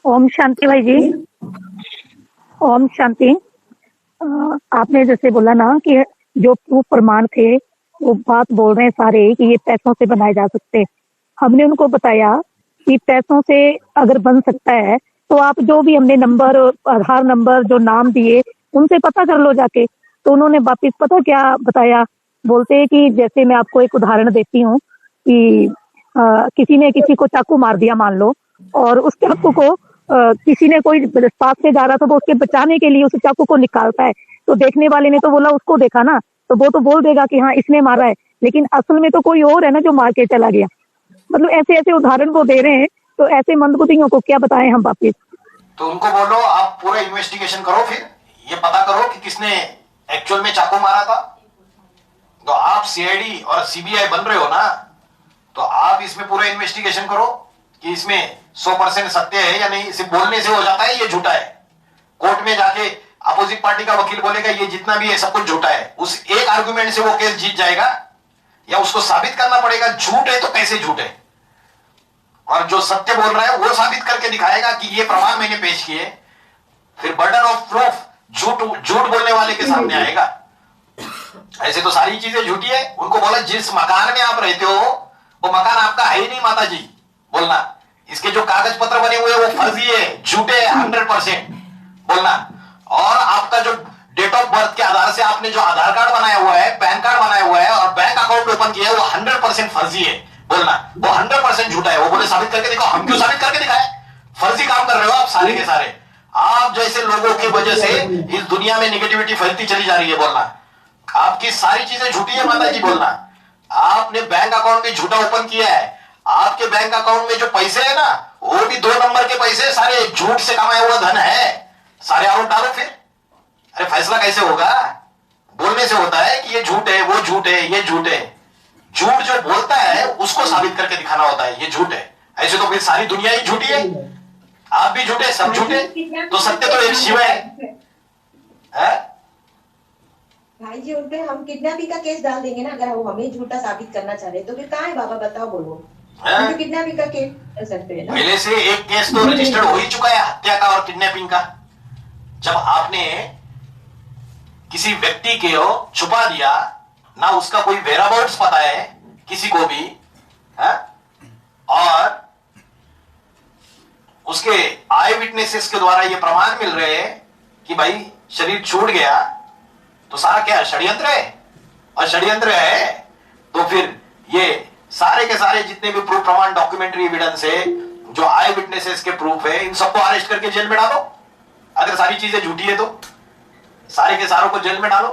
ओम शांति भाई जी। ओम शांति। आपने जैसे बोला ना कि जो प्रूफ प्रमाण थे वो बात बोल रहे हैं सारे कि ये पैसों से बनाए जा सकते। हमने उनको बताया कि पैसों से अगर बन सकता है तो आप जो भी हमने नंबर, आधार नंबर, जो नाम दिए उनसे पता कर लो जाके। तो उन्होंने वापिस पता क्या बताया, बोलते हैं कि जैसे मैं आपको एक उदाहरण देती हूँ कि किसी ने किसी को चाकू मार दिया मान लो, और उस चाकू को किसी ने कोई पास से जा रहा था तो उसके बचाने के लिए उस चाकू को निकालता है, तो देखने वाले ने तो बोला उसको देखा ना, तो वो तो बोल देगा कि हाँ इसने मारा है, लेकिन असल में तो कोई और है ना जो मार के चला गया। मतलब ऐसे ऐसे उदाहरण वो दे रहे हैं, तो ऐसे मंदबुद्धियों को क्या बताएं हम वापिस। तो उनको बोलो आप पूरा इन्वेस्टिगेशन करो, फिर ये पता करो कि किसने एक्चुअल में चाकू मारा था। तो आप सीआईडी और सीबीआई बन रहे हो ना, तो आप इसमें पूरा इन्वेस्टिगेशन करो कि इसमें 100% सत्य है या नहीं। सिर्फ बोलने से हो जाता है ये झूठा है। कोर्ट में जाके अपोजिट पार्टी का वकील बोलेगा ये जितना भी है सब कुछ झूठा है, उस एक आर्गुमेंट से वो केस जीत जाएगा, या उसको साबित करना पड़ेगा झूठ है तो पैसे झूठ है, और जो सत्य बोल रहा है वो साबित करके दिखाएगा कि ये प्रमाण मैंने पेश किए। फिर बर्डन ऑफ प्रूफ झूठ बोलने वाले के सामने आएगा। ऐसे तो सारी चीजें झूठी है। उनको बोला जिस मकान में आप रहते हो वो मकान आपका है ही नहीं माता जी, बोलना इसके जो कागज पत्र बने हुए वो फर्जी है, झूठे 100% बोलना। और आपका जो डेट ऑफ बर्थ के आधार से आपने जो आधार कार्ड बनाया हुआ है, पैन कार्ड बनाया हुआ है और बैंक अकाउंट ओपन किया है वो 100% फर्जी है, बोलना वो 100% झूठा है। वो बोले साबित करके दिखाओ। हम क्यों साबित करके दिखाए? फर्जी काम कर रहे हो आप सारे के सारे। आप जैसे लोगों की वजह से इस दुनिया में नेगेटिविटी फैलती चली जा रही है, बोलना आपकी सारी चीजें झूठी है माता जी, बोलना आपने बैंक अकाउंट भी झूठा ओपन किया है। आपके बैंक अकाउंट में जो पैसे है ना वो भी 2 नंबर के पैसे, सारे झूठ से कमाया हुआ धन है। सारे आरोप डालो फिर। अरे फैसला कैसे होगा? बोलने से होता है कि ये झूठ है, वो झूठ है, ये झूठ है। झूठ जो बोलता है उसको साबित करके दिखाना होता है ये झूठ है। ऐसे तो फिर सारी दुनिया ही झूठी है, आप भी झूठे, सब झूठे, तो सत्य तो एक शिव है? भाई जी उनपे हम किडनैपिंग का केस डाल देंगे ना, अगर वो हमें झूठा साबित करना चाह रहे तो फिर कहाँ है बाबा बताओ, बोलो किडनैपिंग का केस कर सकते हैं ना। पहले से एक केस तो रजिस्टर्ड हो ही चुका है हत्या का और किडनैपिंग का। जब आपने किसी व्यक्ति के छुपा दिया ना, उसका कोई वेराबाउट्स पता है किसी को भी है, और उसके आई विटनेसेस के द्वारा ये प्रमाण मिल रहे हैं कि भाई शरीर छूट गया, तो सारा क्या षड्यंत्र है? और षड्यंत्र है तो फिर ये सारे के सारे जितने भी प्रूफ, प्रमाण, डॉक्यूमेंट्री एविडेंस है, जो आई विटनेसेस के प्रूफ है, इन सबको अरेस्ट करके जेल में डालो। अगर सारी चीजें झूठी है तो सारे के सारों को जेल में डालो।